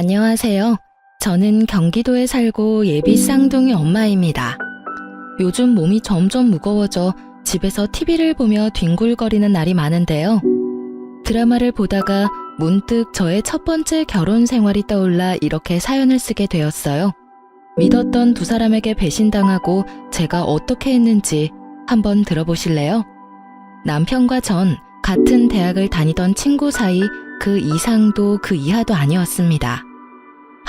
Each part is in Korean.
안녕하세요. 저는 경기도에 살고 예비 쌍둥이 엄마입니다. 요즘 몸이 점점 무거워져 집에서 TV를 보며 뒹굴거리는 날이 많은데요. 드라마를 보다가 문득 저의 첫 번째 결혼 생활이 떠올라 이렇게 사연을 쓰게 되었어요. 믿었던 두 사람에게 배신당하고 제가 어떻게 했는지 한번 들어보실래요? 남편과 전 같은 대학을 다니던 친구 사이 그 이상도 그 이하도 아니었습니다.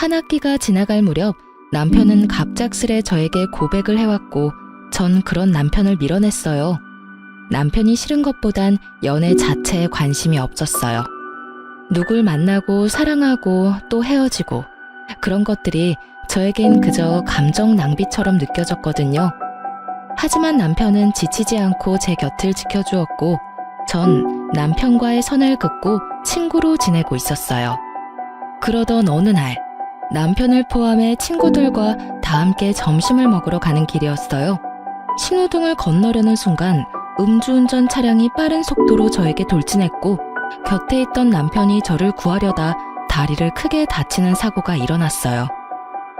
한 학기가 지나갈 무렵 남편은 갑작스레 저에게 고백을 해왔고 전 그런 남편을 밀어냈어요. 남편이 싫은 것보단 연애 자체에 관심이 없었어요. 누굴 만나고 사랑하고 또 헤어지고 그런 것들이 저에겐 그저 감정 낭비처럼 느껴졌거든요. 하지만 남편은 지치지 않고 제 곁을 지켜주었고 전 남편과의 선을 긋고 친구로 지내고 있었어요. 그러던 어느 날 남편을 포함해 친구들과 다 함께 점심을 먹으러 가는 길이었어요. 신호등을 건너려는 순간 음주운전 차량이 빠른 속도로 저에게 돌진했고 곁에 있던 남편이 저를 구하려다 다리를 크게 다치는 사고가 일어났어요.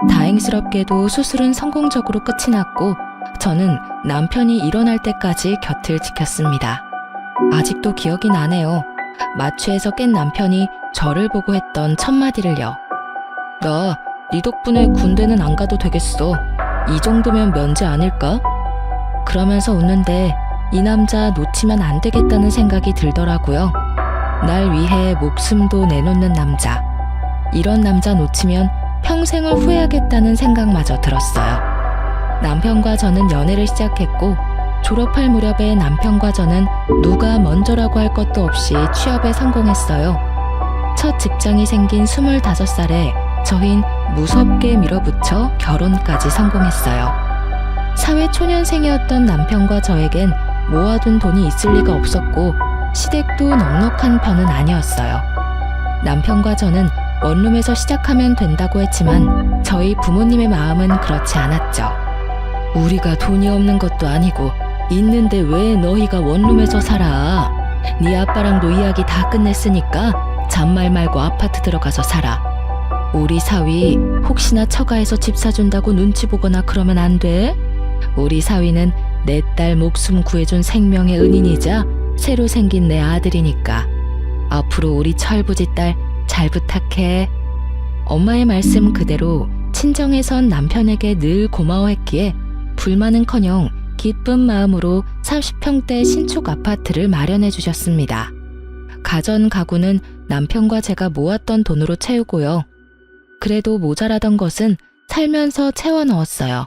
다행스럽게도 수술은 성공적으로 끝이 났고 저는 남편이 일어날 때까지 곁을 지켰습니다. 아직도 기억이 나네요. 마취에서 깬 남편이 저를 보고 했던 첫 마디를요. 나 네 덕분에 군대는 안 가도 되겠어. 이 정도면 면제 아닐까? 그러면서 웃는데 이 남자 놓치면 안 되겠다는 생각이 들더라고요. 날 위해 목숨도 내놓는 남자. 이런 남자 놓치면 평생을 후회하겠다는 생각마저 들었어요. 남편과 저는 연애를 시작했고 졸업할 무렵에 남편과 저는 누가 먼저라고 할 것도 없이 취업에 성공했어요. 첫 직장이 생긴 25살에 저흰 무섭게 밀어붙여 결혼까지 성공했어요. 사회초년생이었던 남편과 저에겐 모아둔 돈이 있을 리가 없었고 시댁도 넉넉한 편은 아니었어요. 남편과 저는 원룸에서 시작하면 된다고 했지만 저희 부모님의 마음은 그렇지 않았죠. 우리가 돈이 없는 것도 아니고 있는데 왜 너희가 원룸에서 살아? 네 아빠랑도 이야기 다 끝냈으니까 잔말 말고 아파트 들어가서 살아. 우리 사위 혹시나 처가에서 집 사준다고 눈치 보거나 그러면 안 돼? 우리 사위는 내 딸 목숨 구해준 생명의 은인이자 새로 생긴 내 아들이니까 앞으로 우리 철부지 딸 잘 부탁해. 엄마의 말씀 그대로 친정에선 남편에게 늘 고마워했기에 불만은커녕 기쁜 마음으로 30평대 신축 아파트를 마련해 주셨습니다. 가전 가구는 남편과 제가 모았던 돈으로 채우고요. 그래도 모자라던 것은 살면서 채워 넣었어요.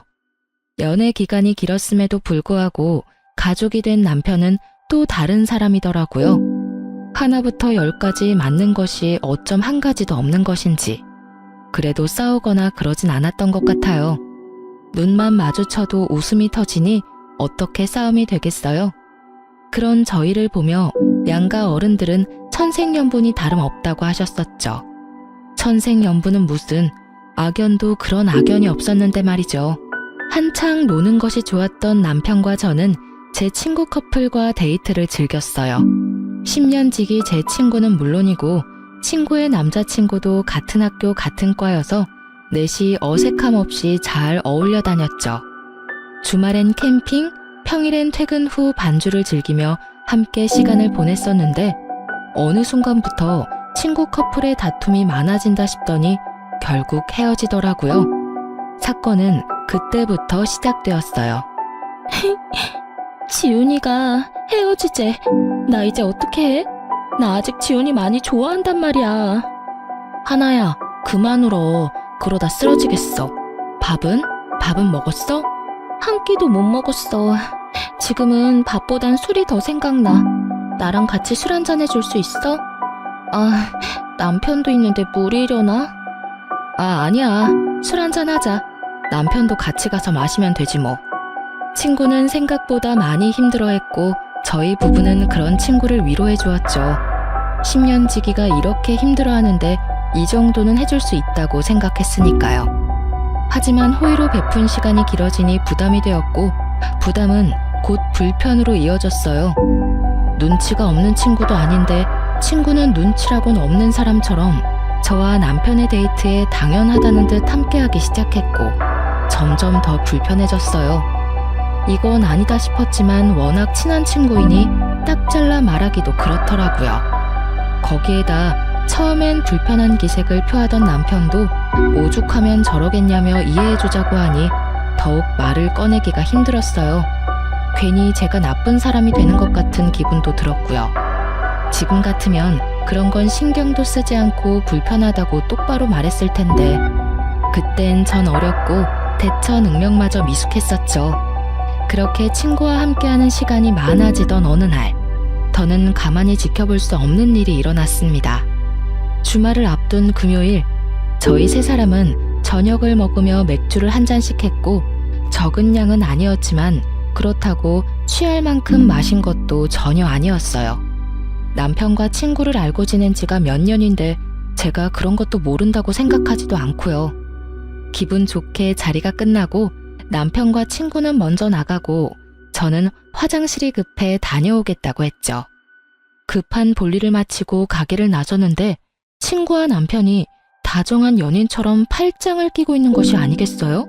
연애 기간이 길었음에도 불구하고 가족이 된 남편은 또 다른 사람이더라고요. 하나부터 10까지 맞는 것이 어쩜 한 가지도 없는 것인지. 그래도 싸우거나 그러진 않았던 것 같아요. 눈만 마주쳐도 웃음이 터지니 어떻게 싸움이 되겠어요? 그런 저희를 보며 양가 어른들은 천생연분이 다름없다고 하셨었죠. 천생연분은 무슨, 악연도 그런 악연이 없었는데 말이죠. 한창 노는 것이 좋았던 남편과 저는 제 친구 커플과 데이트를 즐겼어요. 10년 지기 제 친구는 물론이고 친구의 남자친구도 같은 학교 같은 과여서 넷이 어색함 없이 잘 어울려 다녔죠. 주말엔 캠핑, 평일엔 퇴근 후 반주를 즐기며 함께 시간을 보냈었는데 어느 순간부터 친구 커플의 다툼이 많아진다 싶더니 결국 헤어지더라고요. 사건은 그때부터 시작되었어요. 지훈이가 헤어지재. 나 이제 어떻게 해? 나 아직 지훈이 많이 좋아한단 말이야. 하나야, 그만 울어. 그러다 쓰러지겠어. 밥은 먹었어? 한 끼도 못 먹었어. 지금은 밥보단 술이 더 생각나. 나랑 같이 술 한잔 해줄 수 있어? 아, 남편도 있는데 무리려나? 아니야. 술 한잔 하자. 남편도 같이 가서 마시면 되지 뭐. 친구는 생각보다 많이 힘들어했고 저희 부부는 그런 친구를 위로해 주었죠. 10년 지기가 이렇게 힘들어하는데 이 정도는 해줄 수 있다고 생각했으니까요. 하지만 호의로 베푼 시간이 길어지니 부담이 되었고 부담은 곧 불편으로 이어졌어요. 눈치가 없는 친구도 아닌데 친구는 눈치라곤 없는 사람처럼 저와 남편의 데이트에 당연하다는 듯 함께하기 시작했고 점점 더 불편해졌어요. 이건 아니다 싶었지만 워낙 친한 친구이니 딱 잘라 말하기도 그렇더라고요. 거기에다 처음엔 불편한 기색을 표하던 남편도 오죽하면 저러겠냐며 이해해주자고 하니 더욱 말을 꺼내기가 힘들었어요. 괜히 제가 나쁜 사람이 되는 것 같은 기분도 들었고요. 지금 같으면 그런 건 신경도 쓰지 않고 불편하다고 똑바로 말했을 텐데 그땐 전 어렸고 대처능력마저 미숙했었죠. 그렇게 친구와 함께하는 시간이 많아지던 어느 날 더는 가만히 지켜볼 수 없는 일이 일어났습니다. 주말을 앞둔 금요일 저희 세 사람은 저녁을 먹으며 맥주를 한 잔씩 했고 적은 양은 아니었지만 그렇다고 취할 만큼 마신 것도 전혀 아니었어요. 남편과 친구를 알고 지낸 지가 몇 년인데 제가 그런 것도 모른다고 생각하지도 않고요. 기분 좋게 자리가 끝나고 남편과 친구는 먼저 나가고 저는 화장실이 급해 다녀오겠다고 했죠. 급한 볼일을 마치고 가게를 나섰는데 친구와 남편이 다정한 연인처럼 팔짱을 끼고 있는 것이 아니겠어요?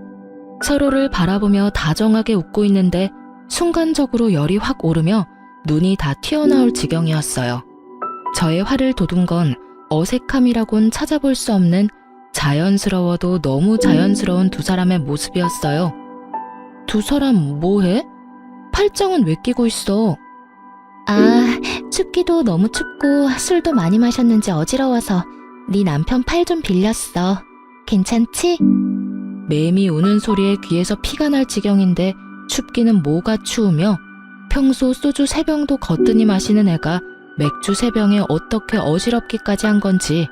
서로를 바라보며 다정하게 웃고 있는데 순간적으로 열이 확 오르며 눈이 다 튀어나올 지경이었어요. 저의 화를 돋운 건 어색함이라곤 찾아볼 수 없는 자연스러워도 너무 자연스러운 두 사람의 모습이었어요. 두 사람 뭐해? 팔짱은 왜 끼고 있어? 아, 춥기도 너무 춥고 술도 많이 마셨는지 어지러워서 네 남편 팔 좀 빌렸어. 괜찮지? 매미 우는 소리에 귀에서 피가 날 지경인데 춥기는 뭐가 추우며 평소 소주 3병도 거뜬히 마시는 애가 맥주 3병에 어떻게 어지럽기까지 한 건지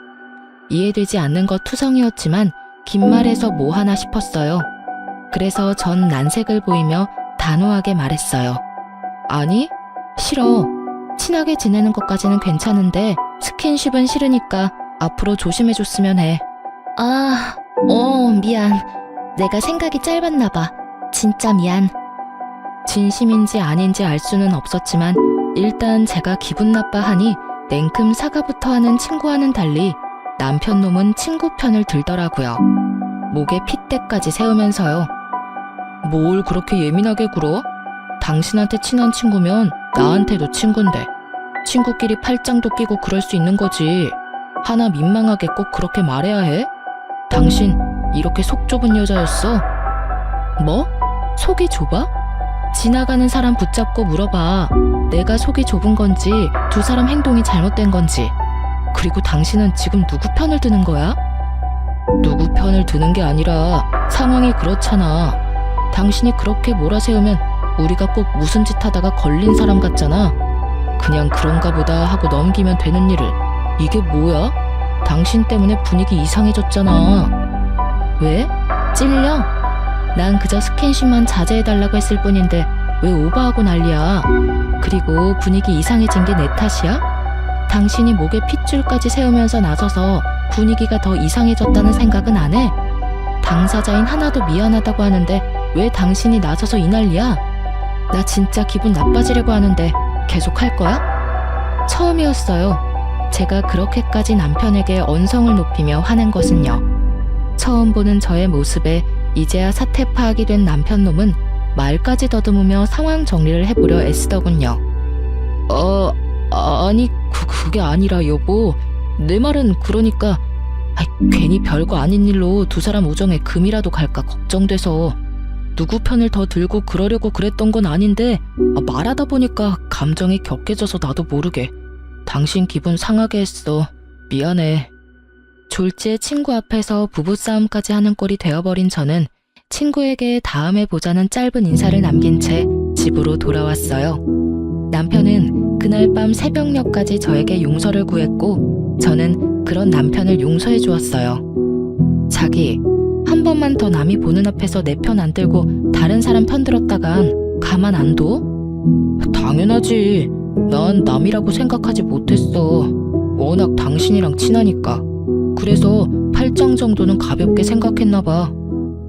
이해되지 않는 것 투성이었지만 긴 말해서 뭐 하나 싶었어요. 그래서 전 난색을 보이며 단호하게 말했어요. 아니, 싫어. 친하게 지내는 것까지는 괜찮은데 스킨십은 싫으니까 앞으로 조심해줬으면 해. 미안. 내가 생각이 짧았나 봐. 진짜 미안. 진심인지 아닌지 알 수는 없었지만 일단 제가 기분 나빠하니 냉큼 사과부터 하는 친구와는 달리 남편 놈은 친구 편을 들더라고요. 목에 핏대까지 세우면서요. 뭘 그렇게 예민하게 굴어? 당신한테 친한 친구면 나한테도 친군데 친구끼리 팔짱도 끼고 그럴 수 있는 거지. 하나 민망하게 꼭 그렇게 말해야 해? 당신 이렇게 속 좁은 여자였어? 뭐? 속이 좁아? 지나가는 사람 붙잡고 물어봐. 내가 속이 좁은 건지 두 사람 행동이 잘못된 건지. 그리고 당신은 지금 누구 편을 드는 거야? 누구 편을 드는 게 아니라 상황이 그렇잖아. 당신이 그렇게 몰아세우면 우리가 꼭 무슨 짓 하다가 걸린 사람 같잖아. 그냥 그런가 보다 하고 넘기면 되는 일을. 이게 뭐야? 당신 때문에 분위기 이상해졌잖아. 왜? 찔려? 난 그저 스킨십만 자제해달라고 했을 뿐인데 왜 오버하고 난리야? 그리고 분위기 이상해진 게 내 탓이야? 당신이 목에 핏줄까지 세우면서 나서서 분위기가 더 이상해졌다는 생각은 안 해? 당사자인 하나도 미안하다고 하는데 왜 당신이 나서서 이 난리야? 나 진짜 기분 나빠지려고 하는데 계속 할 거야? 처음이었어요. 제가 그렇게까지 남편에게 언성을 높이며 화낸 것은요. 처음 보는 저의 모습에 이제야 사태 파악이 된 남편 놈은 말까지 더듬으며 상황 정리를 해보려 애쓰더군요. 아니 그게 아니라 여보. 내 말은 그러니까 괜히 별거 아닌 일로 두 사람 우정에 금이라도 갈까 걱정돼서 누구 편을 더 들고 그러려고 그랬던 건 아닌데 말하다 보니까 감정이 격해져서 나도 모르게 당신 기분 상하게 했어. 미안해. 졸지에 친구 앞에서 부부싸움까지 하는 꼴이 되어버린 저는 친구에게 다음에 보자는 짧은 인사를 남긴 채 집으로 돌아왔어요. 남편은 그날 밤 새벽녘까지 저에게 용서를 구했고 저는 그런 남편을 용서해 주었어요. 자기, 한 번만 더 남이 보는 앞에서 내 편 안 들고 다른 사람 편 들었다간 가만 안 둬? 당연하지. 난 남이라고 생각하지 못했어. 워낙 당신이랑 친하니까. 그래서 팔짱 정도는 가볍게 생각했나 봐.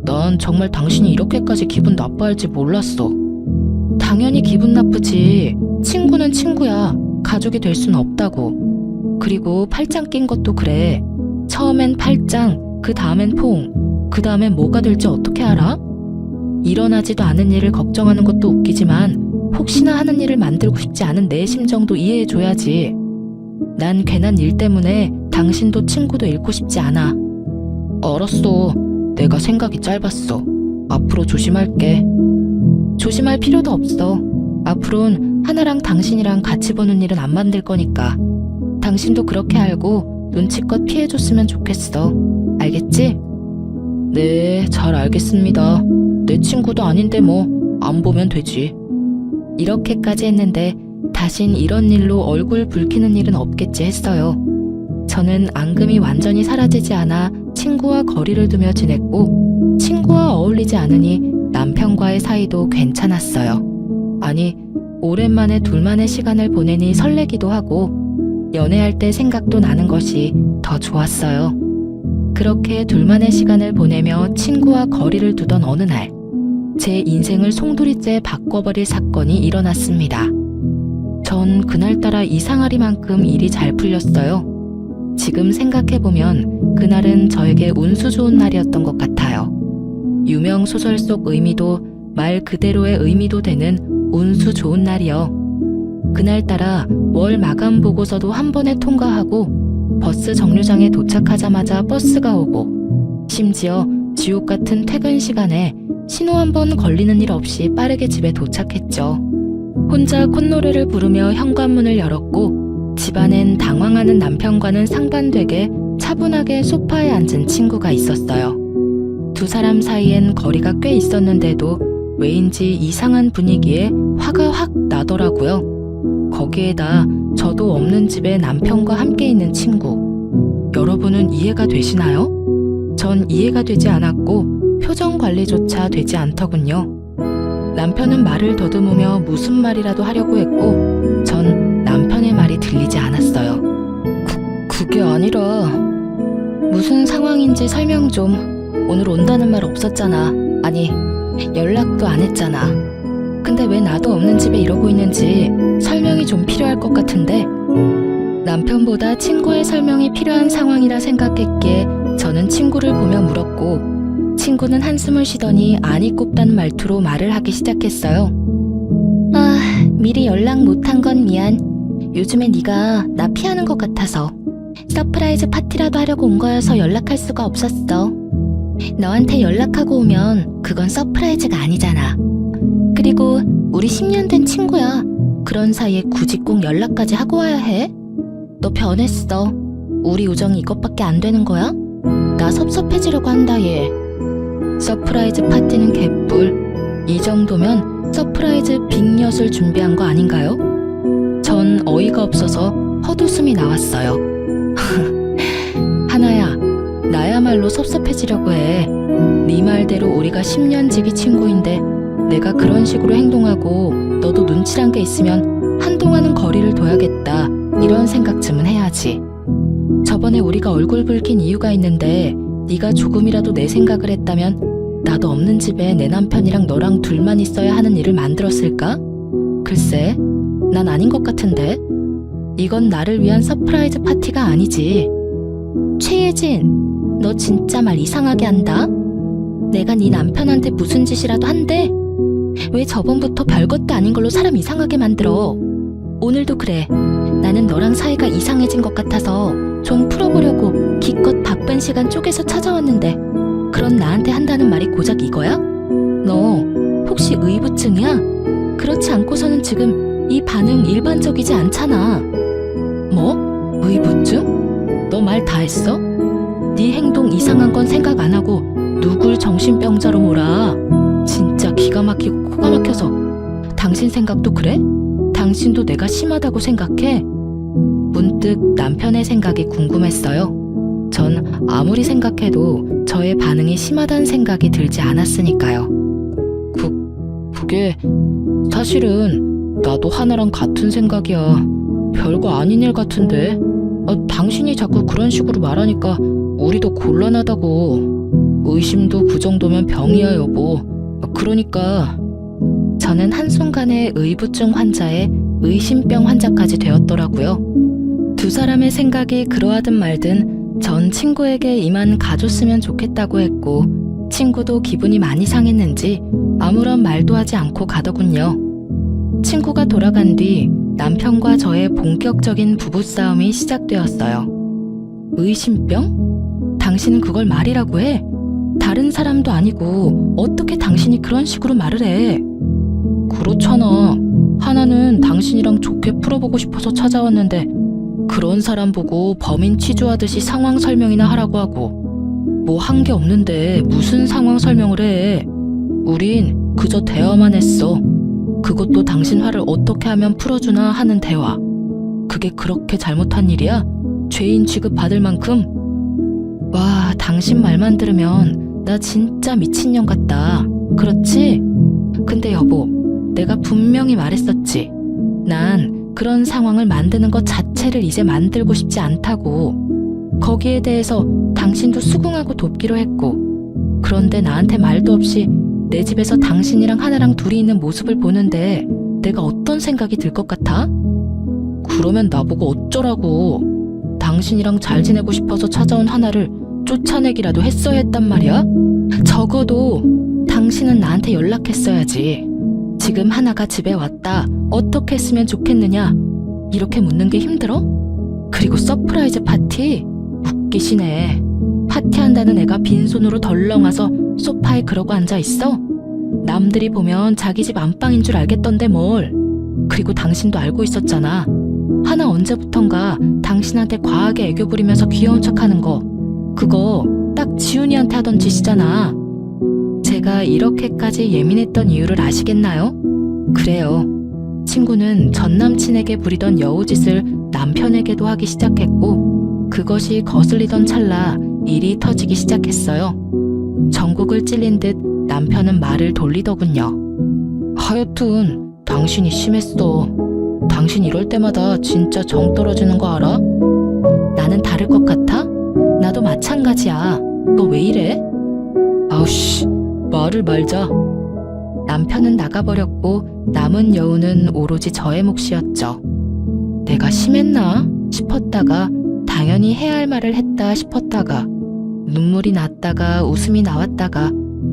난 정말 당신이 이렇게까지 기분 나빠할지 몰랐어. 당연히 기분 나쁘지. 친구는 친구야. 가족이 될 순 없다고. 그리고 팔짱 낀 것도 그래. 처음엔 팔짱, 그 다음엔 포옹, 그 다음엔 뭐가 될지 어떻게 알아? 일어나지도 않은 일을 걱정하는 것도 웃기지만 혹시나 하는 일을 만들고 싶지 않은 내 심정도 이해해줘야지. 난 괜한 일 때문에 당신도 친구도 잃고 싶지 않아. 알았어. 내가 생각이 짧았어. 앞으로 조심할게. 조심할 필요도 없어. 앞으론 하나랑 당신이랑 같이 보는 일은 안 만들 거니까. 당신도 그렇게 알고 눈치껏 피해줬으면 좋겠어. 알겠지? 네, 잘 알겠습니다. 내 친구도 아닌데 뭐 안 보면 되지. 이렇게까지 했는데 다신 이런 일로 얼굴 붉히는 일은 없겠지 했어요. 저는 앙금이 완전히 사라지지 않아 친구와 거리를 두며 지냈고 친구와 어울리지 않으니 남편과의 사이도 괜찮았어요. 아니, 오랜만에 둘만의 시간을 보내니 설레기도 하고 연애할 때 생각도 나는 것이 더 좋았어요. 그렇게 둘만의 시간을 보내며 친구와 거리를 두던 어느 날, 제 인생을 송두리째 바꿔버릴 사건이 일어났습니다. 전 그날따라 이상하리만큼 일이 잘 풀렸어요. 지금 생각해보면 그날은 저에게 운수 좋은 날이었던 것 같아요. 유명 소설 속 의미도 말 그대로의 의미도 되는 운수 좋은 날이요. 그날따라 월 마감 보고서도 한 번에 통과하고 버스 정류장에 도착하자마자 버스가 오고 심지어 지옥 같은 퇴근 시간에 신호 한 번 걸리는 일 없이 빠르게 집에 도착했죠. 혼자 콧노래를 부르며 현관문을 열었고 집안엔 당황하는 남편과는 상반되게 차분하게 소파에 앉은 친구가 있었어요. 두 사람 사이엔 거리가 꽤 있었는데도 왜인지 이상한 분위기에 화가 확 나더라고요. 거기에다 저도 없는 집에 남편과 함께 있는 친구. 여러분은 이해가 되시나요? 전 이해가 되지 않았고 표정 관리조차 되지 않더군요. 남편은 말을 더듬으며 무슨 말이라도 하려고 했고 전 남편의 말이 들리지 않았어요. 그게 아니라 무슨 상황인지 설명 좀. 오늘 온다는 말 없었잖아. 아니, 연락도 안 했잖아. 근데 왜 나도 없는 집에 이러고 있는지 설명이 좀 필요할 것 같은데. 남편보다 친구의 설명이 필요한 상황이라 생각했기에 저는 친구를 보며 물었고 친구는 한숨을 쉬더니 아니 꼽다는 말투로 말을 하기 시작했어요. 아, 미리 연락 못한 건 미안. 요즘에 네가 나 피하는 것 같아서. 서프라이즈 파티라도 하려고 온 거여서 연락할 수가 없었어. 너한테 연락하고 오면 그건 서프라이즈가 아니잖아. 그리고 우리 10년 된 친구야. 그런 사이에 굳이 꼭 연락까지 하고 와야 해? 너 변했어. 우리 우정이 이것밖에 안 되는 거야? 나 섭섭해지려고 한다 얘. 서프라이즈 파티는 개뿔. 이 정도면 서프라이즈 빅엿을 준비한 거 아닌가요? 전 어이가 없어서 헛웃음이 나왔어요. 하나야, 나야말로 섭섭해지려고 해. 네 말대로 우리가 10년 지기 친구인데 내가 그런 식으로 행동하고 너도 눈치란 게 있으면 한동안은 거리를 둬야겠다. 이런 생각쯤은 해야지. 저번에 우리가 얼굴 붉힌 이유가 있는데 네가 조금이라도 내 생각을 했다면 나도 없는 집에 내 남편이랑 너랑 둘만 있어야 하는 일을 만들었을까? 글쎄, 난 아닌 것 같은데. 이건 나를 위한 서프라이즈 파티가 아니지. 최예진, 너 진짜 말 이상하게 한다. 내가 네 남편한테 무슨 짓이라도 한대? 왜 저번부터 별것도 아닌 걸로 사람 이상하게 만들어? 오늘도 그래. 나는 너랑 사이가 이상해진 것 같아서 좀 풀어보려고 기껏 바쁜 시간 쪼개서 찾아왔는데 그런 나한테 한다는 말이 고작 이거야? 너 혹시 의부증이야? 그렇지 않고서는 지금 이 반응 일반적이지 않잖아. 뭐? 의부증? 너 말 다 했어? 네 행동 이상한 건 생각 안 하고 누굴 정신병자로 몰아. 진짜 기가 막히고 코가 막혀서. 당신 생각도 그래? 당신도 내가 심하다고 생각해? 문득 남편의 생각이 궁금했어요. 전 아무리 생각해도 저의 반응이 심하다는 생각이 들지 않았으니까요. 그게 사실은 나도 하나랑 같은 생각이야. 별거 아닌 일 같은데. 당신이 자꾸 그런 식으로 말하니까 우리도 곤란하다고. 의심도 그 정도면 병이야 여보. 그러니까. 저는 한순간에 의부증 환자에 의심병 환자까지 되었더라고요. 두 사람의 생각이 그러하든 말든 전 친구에게 이만 가줬으면 좋겠다고 했고 친구도 기분이 많이 상했는지 아무런 말도 하지 않고 가더군요. 친구가 돌아간 뒤 남편과 저의 본격적인 부부싸움이 시작되었어요. 의심병? 당신은 그걸 말이라고 해? 다른 사람도 아니고 어떻게 당신이 그런 식으로 말을 해? 그렇잖아. 하나는 당신이랑 좋게 풀어보고 싶어서 찾아왔는데 그런 사람 보고 범인 취조하듯이 상황 설명이나 하라고 하고 뭐 한 게 없는데 무슨 상황 설명을 해. 우린 그저 대화만 했어. 그것도 당신 화를 어떻게 하면 풀어주나 하는 대화. 그게 그렇게 잘못한 일이야? 죄인 취급받을 만큼? 와, 당신 말만 들으면 나 진짜 미친년 같다. 그렇지? 근데 여보, 내가 분명히 말했었지. 난 그런 상황을 만드는 것 자체를 이제 만들고 싶지 않다고. 거기에 대해서 당신도 수긍하고 돕기로 했고. 그런데 나한테 말도 없이 내 집에서 당신이랑 하나랑 둘이 있는 모습을 보는데 내가 어떤 생각이 들 것 같아? 그러면 나보고 어쩌라고. 당신이랑 잘 지내고 싶어서 찾아온 하나를 쫓아내기라도 했어야 했단 말이야? 적어도 당신은 나한테 연락했어야지. 지금 하나가 집에 왔다. 어떻게 했으면 좋겠느냐? 이렇게 묻는 게 힘들어? 그리고 서프라이즈 파티? 웃기시네. 파티한다는 애가 빈손으로 덜렁 와서 소파에 그러고 앉아있어? 남들이 보면 자기 집 안방인 줄 알겠던데 뭘. 그리고 당신도 알고 있었잖아. 하나 언제부턴가 당신한테 과하게 애교 부리면서 귀여운 척하는 거. 그거 딱 지훈이한테 하던 짓이잖아. 제가 이렇게까지 예민했던 이유를 아시겠나요? 그래요. 친구는 전 남친에게 부리던 여우짓을 남편에게도 하기 시작했고 그것이 거슬리던 찰나 일이 터지기 시작했어요. 전국을 찔린 듯 남편은 말을 돌리더군요. 하여튼 당신이 심했어. 당신 이럴 때마다 진짜 정 떨어지는 거 알아? 나는 다를 것 같아? 나도 마찬가지야. 너 왜 이래? 아우씨, 말을 말자. 남편은 나가버렸고 남은 여우는 오로지 저의 몫이었죠. 내가 심했나 싶었다가 당연히 해야 할 말을 했다 싶었다가 눈물이 났다가 웃음이 나왔다가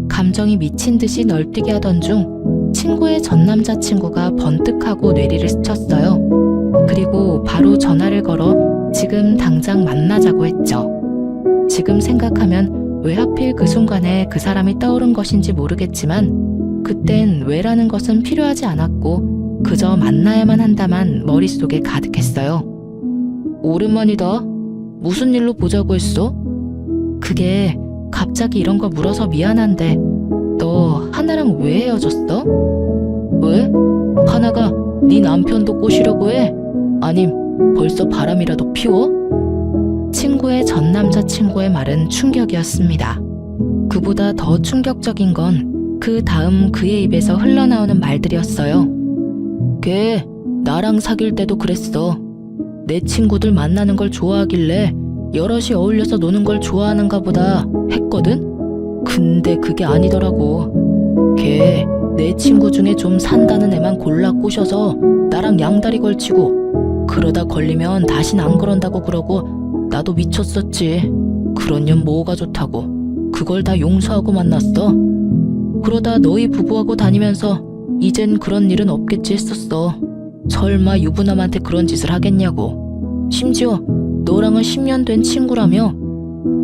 감정이 미친 듯이 널뛰게 하던 중 친구의 전 남자친구가 번뜩하고 뇌리를 스쳤어요. 그리고 바로 전화를 걸어 지금 당장 만나자고 했죠. 지금 생각하면 왜 하필 그 순간에 그 사람이 떠오른 것인지 모르겠지만 그땐 왜라는 것은 필요하지 않았고 그저 만나야만 한다만 머릿속에 가득했어요. 오랜만이다. 무슨 일로 보자고 했어? 그게 갑자기 이런 거 물어서 미안한데 너 하나랑 왜 헤어졌어? 왜? 하나가 네 남편도 꼬시려고 해? 아님 벌써 바람이라도 피워? 친구의 전 남자친구의 말은 충격이었습니다. 그보다 더 충격적인 건 그 다음 그의 입에서 흘러나오는 말들이었어요. 걔 나랑 사귈 때도 그랬어. 내 친구들 만나는 걸 좋아하길래 여럿이 어울려서 노는 걸 좋아하는가 보다 했거든? 근데 그게 아니더라고. 걔 내 친구 중에 좀 산다는 애만 골라 꼬셔서 나랑 양다리 걸치고 그러다 걸리면 다신 안 그런다고 그러고 나도 미쳤었지. 그런 년 뭐가 좋다고. 그걸 다 용서하고 만났어. 그러다 너희 부부하고 다니면서 이젠 그런 일은 없겠지 했었어. 설마 유부남한테 그런 짓을 하겠냐고. 심지어 너랑은 10년 된 친구라며.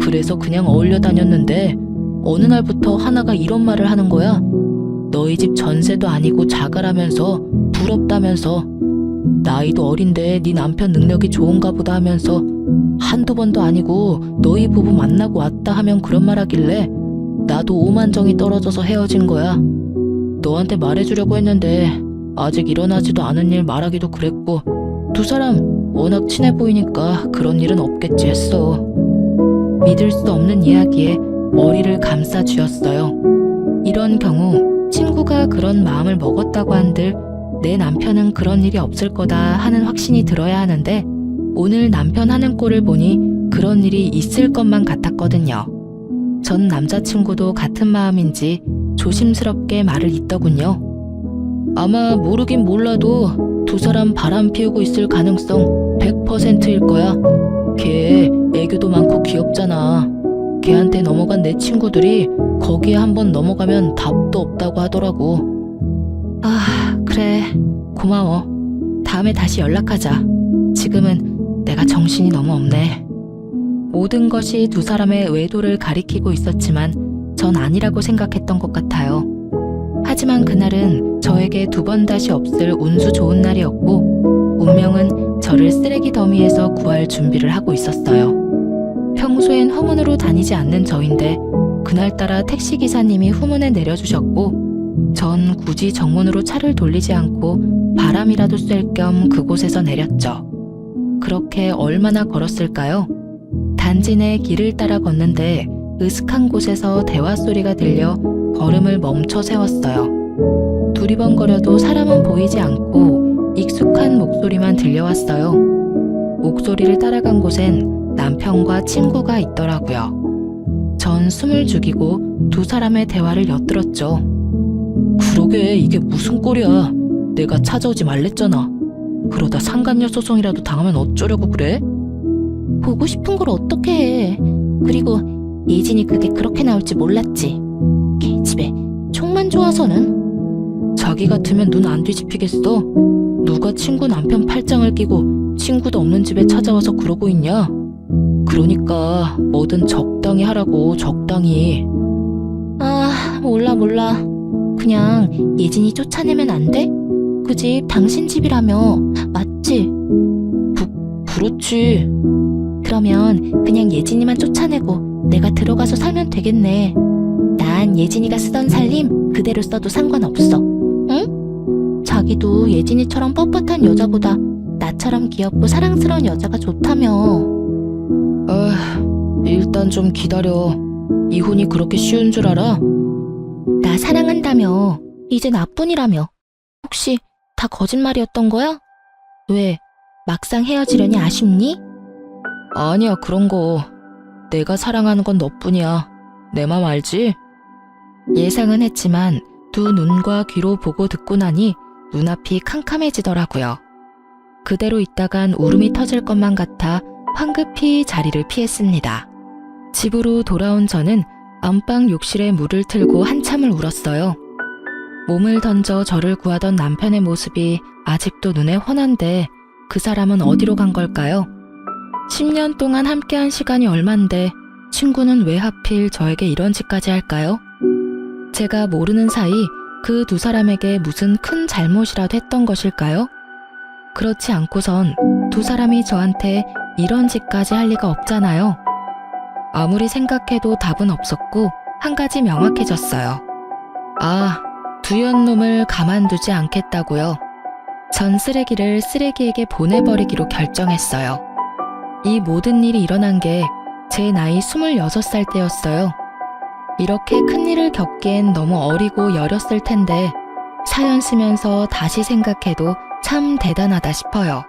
그래서 그냥 어울려 다녔는데 어느 날부터 하나가 이런 말을 하는 거야. 너희 집 전세도 아니고 자가라면서 부럽다면서 나이도 어린데 네 남편 능력이 좋은가 보다 하면서 한두 번도 아니고 너희 부부 만나고 왔다 하면 그런 말 하길래 나도 오만정이 떨어져서 헤어진 거야. 너한테 말해주려고 했는데 아직 일어나지도 않은 일 말하기도 그랬고 두 사람 워낙 친해 보이니까 그런 일은 없겠지 했어. 믿을 수 없는 이야기에 머리를 감싸 쥐었어요. 이런 경우 친구가 그런 마음을 먹었다고 한들 내 남편은 그런 일이 없을 거다 하는 확신이 들어야 하는데 오늘 남편 하는 꼴을 보니 그런 일이 있을 것만 같았거든요. 전 남자친구도 같은 마음인지 조심스럽게 말을 잇더군요. 아마 모르긴 몰라도 두 사람 바람 피우고 있을 가능성 100%일 거야. 걔 애교도 많고 귀엽잖아. 걔한테 넘어간 내 친구들이 거기에 한번 넘어가면 답도 없다고 하더라고. 아, 그래. 고마워. 다음에 다시 연락하자. 지금은 내가 정신이 너무 없네. 모든 것이 두 사람의 외도를 가리키고 있었지만 전 아니라고 생각했던 것 같아요. 하지만 그날은 저에게 두 번 다시 없을 운수 좋은 날이었고 운명은 저를 쓰레기 더미에서 구할 준비를 하고 있었어요. 평소엔 후문으로 다니지 않는 저인데 그날따라 택시기사님이 후문에 내려주셨고 전 굳이 정문으로 차를 돌리지 않고 바람이라도 쐴 겸 그곳에서 내렸죠. 그렇게 얼마나 걸었을까요? 단지 내 길을 따라 걷는데 으슥한 곳에서 대화 소리가 들려 걸음을 멈춰 세웠어요. 두리번거려도 사람은 보이지 않고 익숙한 목소리만 들려왔어요. 목소리를 따라간 곳엔 남편과 친구가 있더라고요. 전 숨을 죽이고 두 사람의 대화를 엿들었죠. 그러게 이게 무슨 꼴이야. 내가 찾아오지 말랬잖아. 그러다 상간녀 소송이라도 당하면 어쩌려고 그래? 보고 싶은 걸 어떻게 해. 그리고 예진이 그게 그렇게 나올지 몰랐지. 개집애 촉만 좋아서는. 자기 같으면 눈 안 뒤집히겠어? 누가 친구 남편 팔짱을 끼고 친구도 없는 집에 찾아와서 그러고 있냐? 그러니까 뭐든 적당히 하라고. 적당히. 아, 몰라. 그냥 예진이 쫓아내면 안 돼? 그 집 당신 집이라며. 맞지? 그렇지. 그러면 그냥 예진이만 쫓아내고 내가 들어가서 살면 되겠네. 난 예진이가 쓰던 살림 그대로 써도 상관없어. 응? 자기도 예진이처럼 뻣뻣한 여자보다 나처럼 귀엽고 사랑스러운 여자가 좋다며. 일단 좀 기다려. 이혼이 그렇게 쉬운 줄 알아? 나 사랑한다며. 이제 나뿐이라며. 혹시 다 거짓말이었던 거야? 왜? 막상 헤어지려니 아쉽니? 아니야, 그런 거. 내가 사랑하는 건 너뿐이야. 내 맘 알지? 예상은 했지만 두 눈과 귀로 보고 듣고 나니 눈앞이 캄캄해지더라고요. 그대로 있다간 울음이 터질 것만 같아 황급히 자리를 피했습니다. 집으로 돌아온 저는 안방 욕실에 물을 틀고 한참을 울었어요. 몸을 던져 저를 구하던 남편의 모습이 아직도 눈에 훤한데 그 사람은 어디로 간 걸까요? 10년 동안 함께한 시간이 얼만데 친구는 왜 하필 저에게 이런 짓까지 할까요? 제가 모르는 사이 그 두 사람에게 무슨 큰 잘못이라도 했던 것일까요? 그렇지 않고선 두 사람이 저한테 이런 짓까지 할 리가 없잖아요. 아무리 생각해도 답은 없었고 한 가지 명확해졌어요. 아, 두연 놈을 가만두지 않겠다고요. 전 쓰레기를 쓰레기에게 보내버리기로 결정했어요. 이 모든 일이 일어난 게 제 나이 26살 때였어요. 이렇게 큰일을 겪기엔 너무 어리고 여렸을 텐데 사연 쓰면서 다시 생각해도 참 대단하다 싶어요.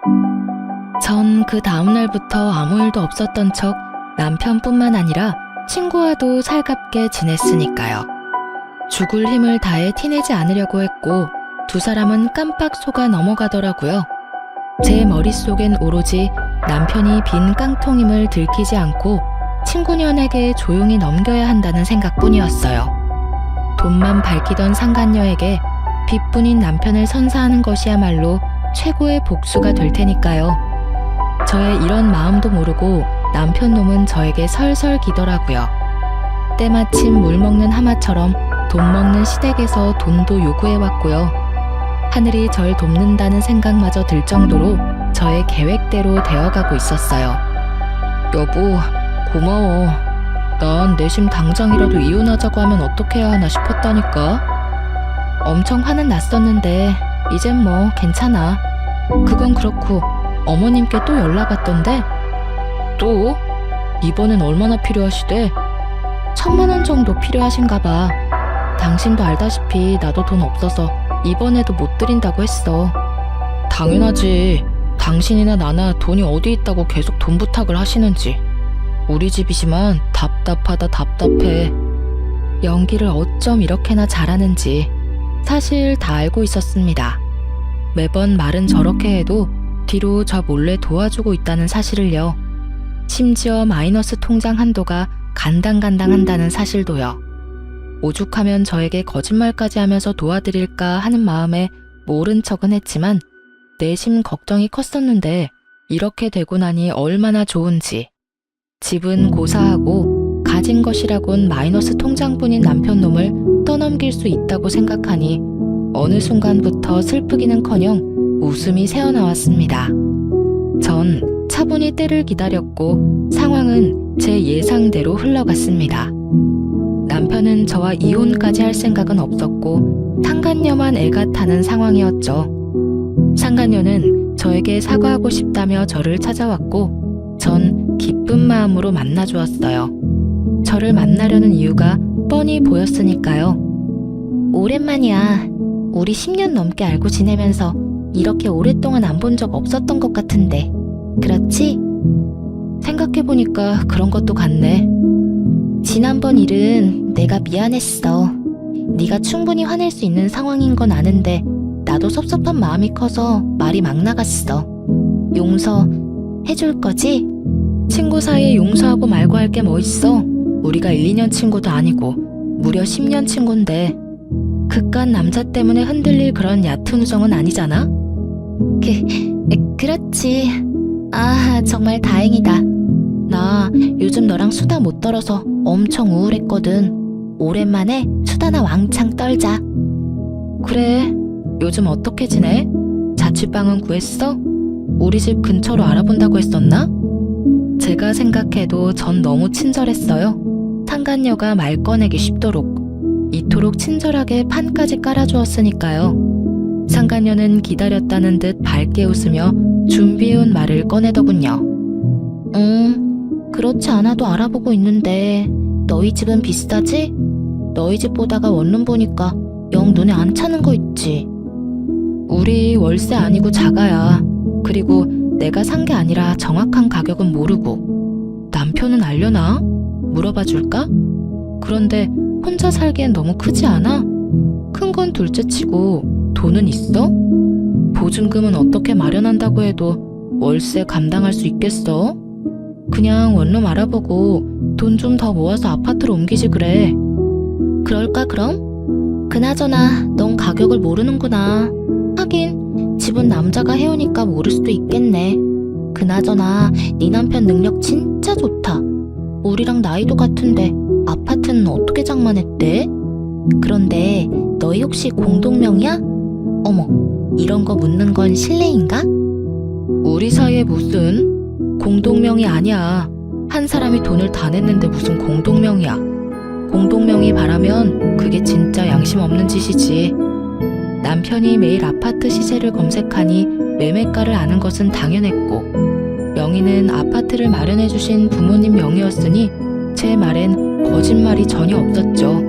전 그 다음날부터 아무 일도 없었던 척 남편뿐만 아니라 친구와도 살갑게 지냈으니까요. 죽을 힘을 다해 티내지 않으려고 했고 두 사람은 깜빡 속아 넘어가더라고요. 제 머릿속엔 오로지 남편이 빈 깡통임을 들키지 않고 친구년에게 조용히 넘겨야 한다는 생각뿐이었어요. 돈만 밝히던 상간녀에게 빚뿐인 남편을 선사하는 것이야말로 최고의 복수가 될 테니까요. 저의 이런 마음도 모르고 남편 놈은 저에게 설설 기더라고요. 때마침 물 먹는 하마처럼 돈 먹는 시댁에서 돈도 요구해왔고요. 하늘이 절 돕는다는 생각마저 들 정도로 저의 계획대로 되어가고 있었어요. 여보, 고마워. 난 내심 당장이라도 이혼하자고 하면 어떻게 해야 하나 싶었다니까. 엄청 화는 났었는데 이젠 뭐 괜찮아. 그건 그렇고 어머님께 또 연락 왔던데. 또? 이번엔 얼마나 필요하시대? 1,000만 원 정도 필요하신가 봐. 당신도 알다시피 나도 돈 없어서 이번에도 못 드린다고 했어. 당연하지. 당신이나 나나 돈이 어디 있다고 계속 돈 부탁을 하시는지. 우리 집이지만 답답하다 답답해. 연기를 어쩜 이렇게나 잘하는지 사실 다 알고 있었습니다. 매번 말은 저렇게 해도 뒤로 저 몰래 도와주고 있다는 사실을요. 심지어 마이너스 통장 한도가 간당간당한다는 사실도요. 오죽하면 저에게 거짓말까지 하면서 도와드릴까 하는 마음에 모른 척은 했지만 내심 걱정이 컸었는데 이렇게 되고 나니 얼마나 좋은지. 집은 고사하고 가진 것이라곤 마이너스 통장뿐인 남편놈을 떠넘길 수 있다고 생각하니 어느 순간부터 슬프기는커녕 웃음이 새어나왔습니다. 전 차분히 때를 기다렸고 상황은 제 예상대로 흘러갔습니다. 남편은 저와 이혼까지 할 생각은 없었고 상간녀만 애가 타는 상황이었죠. 상간녀는 저에게 사과하고 싶다며 저를 찾아왔고 전 기쁜 마음으로 만나주었어요. 저를 만나려는 이유가 뻔히 보였으니까요. 오랜만이야. 우리 10년 넘게 알고 지내면서 이렇게 오랫동안 안 본 적 없었던 것 같은데 그렇지? 생각해보니까 그런 것도 같네. 지난번 일은 내가 미안했어. 네가 충분히 화낼 수 있는 상황인 건 아는데 나도 섭섭한 마음이 커서 말이 막 나갔어. 용서해줄 거지? 친구 사이에 용서하고 말고 할 게 뭐 있어? 우리가 1, 2년 친구도 아니고 무려 10년 친구인데 그깟 남자 때문에 흔들릴 그런 얕은 우정은 아니잖아? 그렇지. 아, 정말 다행이다. 나 요즘 너랑 수다 못 떨어서 엄청 우울했거든. 오랜만에 수다나 왕창 떨자. 그래. 요즘 어떻게 지내? 자취방은 구했어? 우리 집 근처로 알아본다고 했었나? 제가 생각해도 전 너무 친절했어요. 상간녀가 말 꺼내기 쉽도록. 이토록 친절하게 판까지 깔아주었으니까요. 상간녀는 기다렸다는 듯 밝게 웃으며 준비해온 말을 꺼내더군요. 그렇지 않아도 알아보고 있는데 너희 집은 비싸지? 너희 집 보다가 원룸 보니까 영 눈에 안 차는 거 있지? 우리 월세 아니고 자가야. 그리고 내가 산 게 아니라 정확한 가격은 모르고. 남편은 알려나? 물어봐 줄까? 그런데 혼자 살기엔 너무 크지 않아? 큰 건 둘째치고 돈은 있어? 보증금은 어떻게 마련한다고 해도 월세 감당할 수 있겠어? 그냥 원룸 알아보고 돈 좀 더 모아서 아파트로 옮기지 그래. 그럴까 그럼? 그나저나 넌 가격을 모르는구나. 하긴 집은 남자가 해오니까 모를 수도 있겠네. 그나저나 네 남편 능력 진짜 좋다. 우리랑 나이도 같은데 아파트는 어떻게 장만했대? 그런데 너희 혹시 공동명의야? 어머, 이런 거 묻는 건 실례인가? 우리 사이에 무슨 공동명의 아니야. 한 사람이 돈을 다 냈는데 무슨 공동명의야. 공동명의 바라면 그게 진짜 양심 없는 짓이지. 남편이 매일 아파트 시세를 검색하니 매매가를 아는 것은 당연했고 명의는 아파트를 마련해주신 부모님 명의였으니 제 말엔 거짓말이 전혀 없었죠.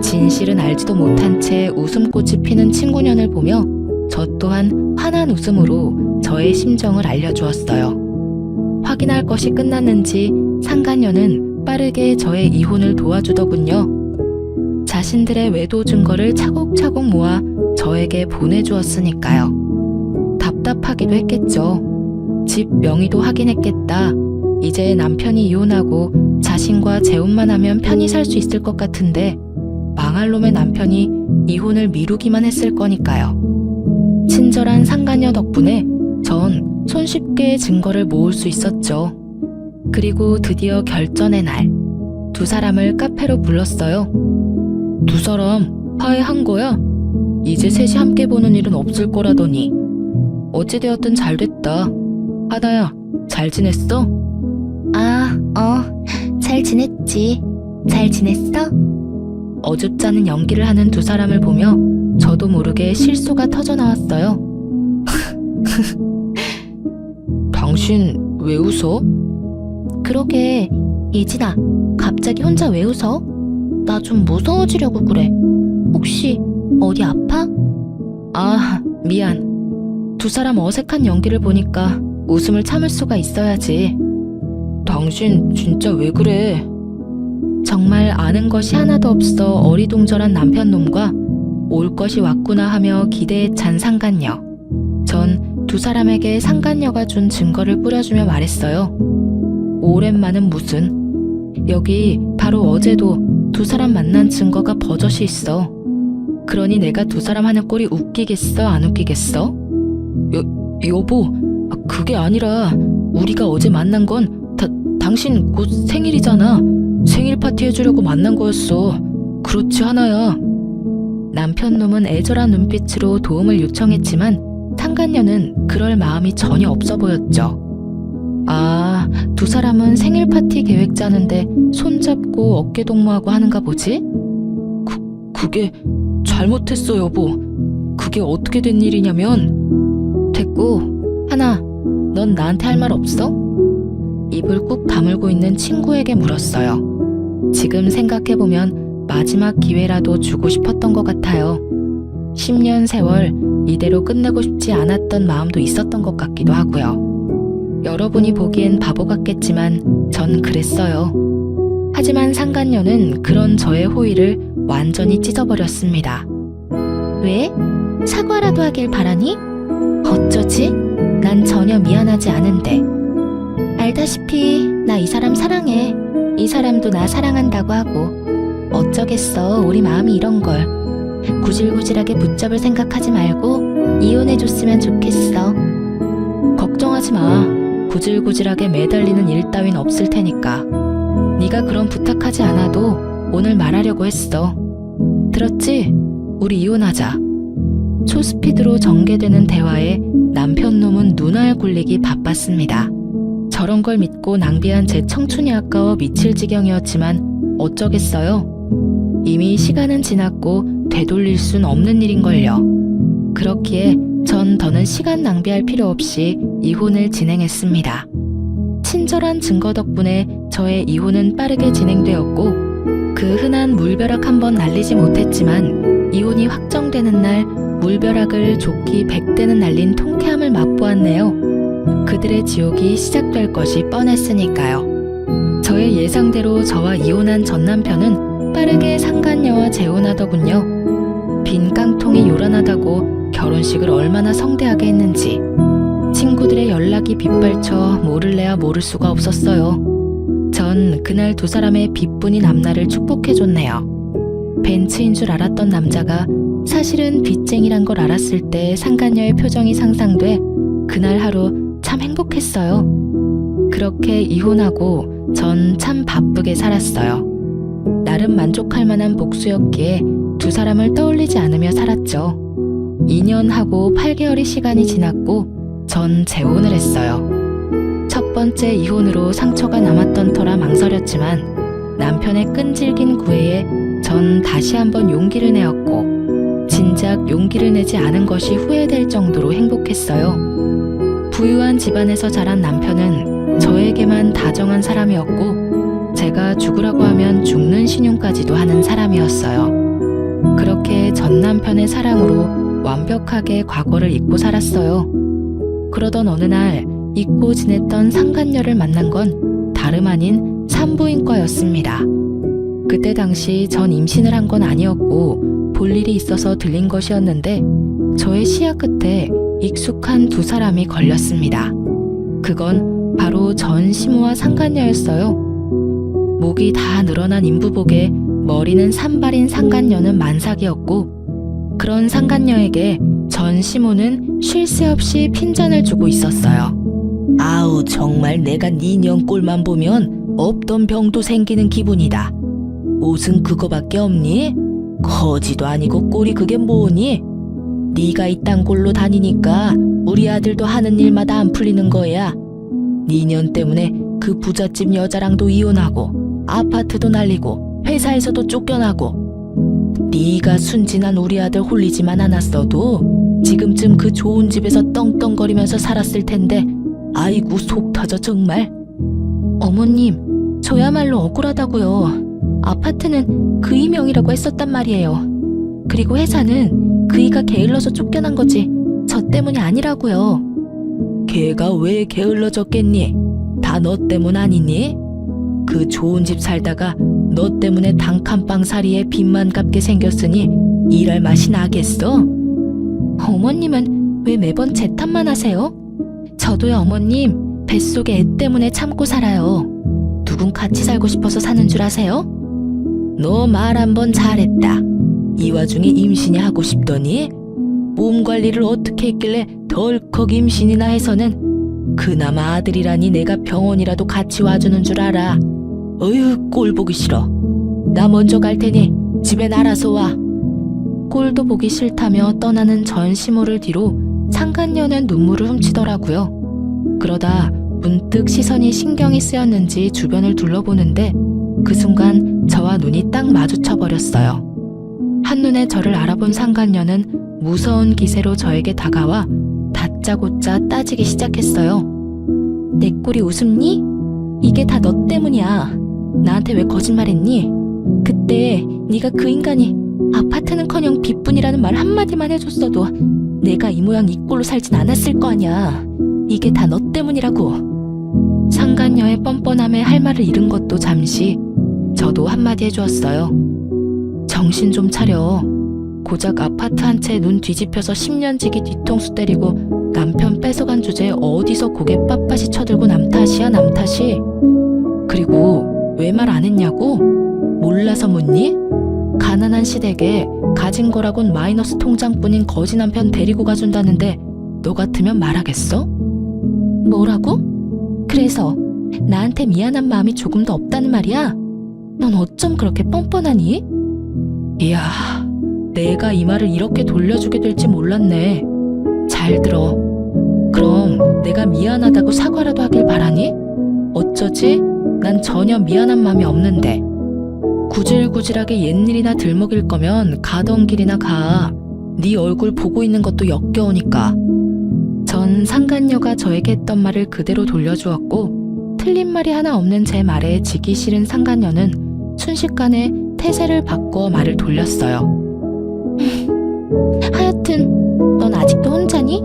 진실은 알지도 못한 채 웃음꽃이 피는 친구년을 보며 저 또한 환한 웃음으로 저의 심정을 알려주었어요. 확인할 것이 끝났는지 상간녀는 빠르게 저의 이혼을 도와주더군요. 자신들의 외도 증거를 차곡차곡 모아 저에게 보내주었으니까요. 답답하기도 했겠죠. 집 명의도 확인했겠다. 이제 남편이 이혼하고 자신과 재혼만 하면 편히 살 수 있을 것 같은데 망할 놈의 남편이 이혼을 미루기만 했을 거니까요. 친절한 상간녀 덕분에 전 손쉽게 증거를 모을 수 있었죠. 그리고 드디어 결전의 날, 두 사람을 카페로 불렀어요. 두 사람 화해한 거야? 이제 셋이 함께 보는 일은 없을 거라더니. 어찌되었든 잘 됐다. 하나야, 잘 지냈어? 잘 지냈지. 잘 지냈어? 어줍잖은 연기를 하는 두 사람을 보며 저도 모르게 실소가 터져나왔어요. 당신 왜 웃어? 그러게, 예진아, 갑자기 혼자 왜 웃어? 나 좀 무서워지려고 그래. 혹시 어디 아파? 아, 미안. 두 사람 어색한 연기를 보니까 웃음을 참을 수가 있어야지. 당신 진짜 왜 그래? 정말 아는 것이 하나도 없어 어리둥절한 남편놈과 올 것이 왔구나 하며 기대에 찬 상간녀. 전 두 사람에게 상간녀가 준 증거를 뿌려주며 말했어요. 오랜만은 무슨. 여기 바로 어제도 두 사람 만난 증거가 버젓이 있어. 그러니 내가 두 사람 하는 꼴이 웃기겠어, 안 웃기겠어? 여보, 그게 아니라 우리가 어제 만난 건 당신 곧 생일이잖아. 생일 파티 해주려고 만난 거였어. 그렇지 하나야. 남편 놈은 애절한 눈빛으로 도움을 요청했지만 상간녀는 그럴 마음이 전혀 없어 보였죠. 아, 두 사람은 생일 파티 계획 짜는데 손잡고 어깨 동무하고 하는가 보지? 그게 잘못했어, 여보. 그게 어떻게 된 일이냐면. 됐고, 하나, 넌 나한테 할 말 없어? 입을 꾹 다물고 있는 친구에게 물었어요. 지금 생각해보면 마지막 기회라도 주고 싶었던 것 같아요. 10년 세월 이대로 끝내고 싶지 않았던 마음도 있었던 것 같기도 하고요. 여러분이 보기엔 바보 같겠지만 전 그랬어요. 하지만 상간녀는 그런 저의 호의를 완전히 찢어버렸습니다. 왜? 사과라도 하길 바라니? 어쩌지? 난 전혀 미안하지 않은데. 알다시피 나 이 사람 사랑해. 이 사람도 나 사랑한다고 하고. 어쩌겠어, 우리 마음이 이런 걸. 구질구질하게 붙잡을 생각하지 말고 이혼해줬으면 좋겠어. 걱정하지 마. 구질구질하게 매달리는 일 따윈 없을 테니까. 네가 그런 부탁하지 않아도 오늘 말하려고 했어. 들었지? 우리 이혼하자. 초스피드로 전개되는 대화에 남편 놈은 눈알 굴리기 바빴습니다. 저런 걸 믿고 낭비한 제 청춘이 아까워 미칠 지경이었지만 어쩌겠어요. 이미 시간은 지났고 되돌릴 순 없는 일인걸요. 그렇기에 전 더는 시간 낭비할 필요 없이 이혼을 진행했습니다. 친절한 증거 덕분에 저의 이혼은 빠르게 진행되었고 그 흔한 물벼락 한번 날리지 못했지만 이혼이 확정되는 날 물벼락을 좋기 100대는 날린 통쾌함을 맛보았네요. 그들의 지옥이 시작될 것이 뻔했으니까요. 저의 예상대로 저와 이혼한 전 남편은 빠르게 상간녀와 재혼하더군요. 빈 깡통이 요란하다고 결혼식을 얼마나 성대하게 했는지 친구들의 연락이 빗발쳐 모를래야 모를 수가 없었어요. 전 그날 두 사람의 빚뿐인 앞날을 축복해줬네요. 벤츠인 줄 알았던 남자가 사실은 빚쟁이란 걸 알았을 때 상간녀의 표정이 상상돼 그날 하루 참 행복했어요. 그렇게 이혼하고 전 참 바쁘게 살았어요. 나름 만족할 만한 복수였기에 두 사람을 떠올리지 않으며 살았죠. 2년하고 8개월의 시간이 지났고 전 재혼을 했어요. 첫 번째 이혼으로 상처가 남았던 터라 망설였지만 남편의 끈질긴 구애에 전 다시 한번 용기를 내었고 진작 용기를 내지 않은 것이 후회될 정도로 행복했어요. 부유한 집안에서 자란 남편은 저에게만 다정한 사람이었고 제가 죽으라고 하면 죽는 신용까지도 하는 사람이었어요. 그렇게 전 남편의 사랑으로 완벽하게 과거를 잊고 살았어요. 그러던 어느 날 잊고 지냈던 상간녀를 만난 건 다름 아닌 산부인과였습니다. 그때 당시 전 임신을 한 건 아니었고 볼 일이 있어서 들린 것이었는데 저의 시야 끝에 익숙한 두 사람이 걸렸습니다. 그건 바로 전 시모와 상간녀였어요. 목이 다 늘어난 인부복에 머리는 산발인 상간녀는 만삭이었고 그런 상간녀에게 전 시모는 쉴 새 없이 핀잔을 주고 있었어요. 아우 정말 내가 네 년꼴만 보면 없던 병도 생기는 기분이다. 옷은 그거밖에 없니? 거지도 아니고 꼴이 그게 뭐니? 네가 이딴 꼴로 다니니까 우리 아들도 하는 일마다 안 풀리는 거야. 네 년 때문에 그 부잣집 여자랑도 이혼하고 아파트도 날리고 회사에서도 쫓겨나고 네가 순진한 우리 아들 홀리지만 않았어도 지금쯤 그 좋은 집에서 떵떵거리면서 살았을 텐데 아이고 속 터져 정말. 어머님 저야말로 억울하다고요. 아파트는 그이 명이라고 했었단 말이에요. 그리고 회사는 그이가 게을러서 쫓겨난 거지 저 때문이 아니라고요. 걔가 왜 게을러졌겠니? 다 너 때문 아니니? 그 좋은 집 살다가 너 때문에 단칸방살이에 빚만 갚게 생겼으니 일할 맛이 나겠어? 어머님은 왜 매번 제 탓만 하세요? 저도요 어머님 뱃속에 애 때문에 참고 살아요. 누군 같이 살고 싶어서 사는 줄 아세요? 너 말 한번 잘했다. 이 와중에 임신이 하고 싶더니 몸 관리를 어떻게 했길래 덜컥 임신이나 해서는 그나마 아들이라니 내가 병원이라도 같이 와주는 줄 알아. 어휴, 꼴 보기 싫어. 나 먼저 갈 테니 집엔 알아서 와. 꼴도 보기 싫다며 떠나는 전시모를 뒤로 상간녀는 눈물을 훔치더라고요. 그러다 문득 시선이 신경이 쓰였는지 주변을 둘러보는데 그 순간 저와 눈이 딱 마주쳐 버렸어요. 한눈에 저를 알아본 상간녀는 무서운 기세로 저에게 다가와 다짜고짜 따지기 시작했어요. 내 꼴이 웃음니? 이게 다 너 때문이야. 나한테 왜 거짓말했니? 그때 네가 그 인간이 아파트는커녕 빚뿐이라는 말 한마디만 해줬어도 내가 이 모양 이 꼴로 살진 않았을 거 아냐. 이게 다 너 때문이라고. 상간녀의 뻔뻔함에 할 말을 잃은 것도 잠시 저도 한마디 해주었어요. 정신 좀 차려. 고작 아파트 한 채 눈 뒤집혀서 10년지기 뒤통수 때리고 남편 뺏어간 주제에 어디서 고개 빳빳이 쳐들고 남 탓이야, 남 탓이. 그리고 왜 말 안 했냐고? 몰라서 묻니? 가난한 시댁에 가진 거라곤 마이너스 통장뿐인 거지 남편 데리고 가준다는데 너 같으면 말하겠어? 뭐라고? 그래서 나한테 미안한 마음이 조금도 없다는 말이야? 넌 어쩜 그렇게 뻔뻔하니? 이야, 내가 이 말을 이렇게 돌려주게 될지 몰랐네. 잘 들어. 그럼 내가 미안하다고 사과라도 하길 바라니? 어쩌지? 난 전혀 미안한 마음이 없는데. 구질구질하게 옛일이나 들먹일 거면 가던 길이나 가. 네 얼굴 보고 있는 것도 역겨우니까. 전 상간녀가 저에게 했던 말을 그대로 돌려주었고 틀린 말이 하나 없는 제 말에 지기 싫은 상간녀는 순식간에 태세를 바꿔 말을 돌렸어요. 하여튼 넌 아직도 혼자니?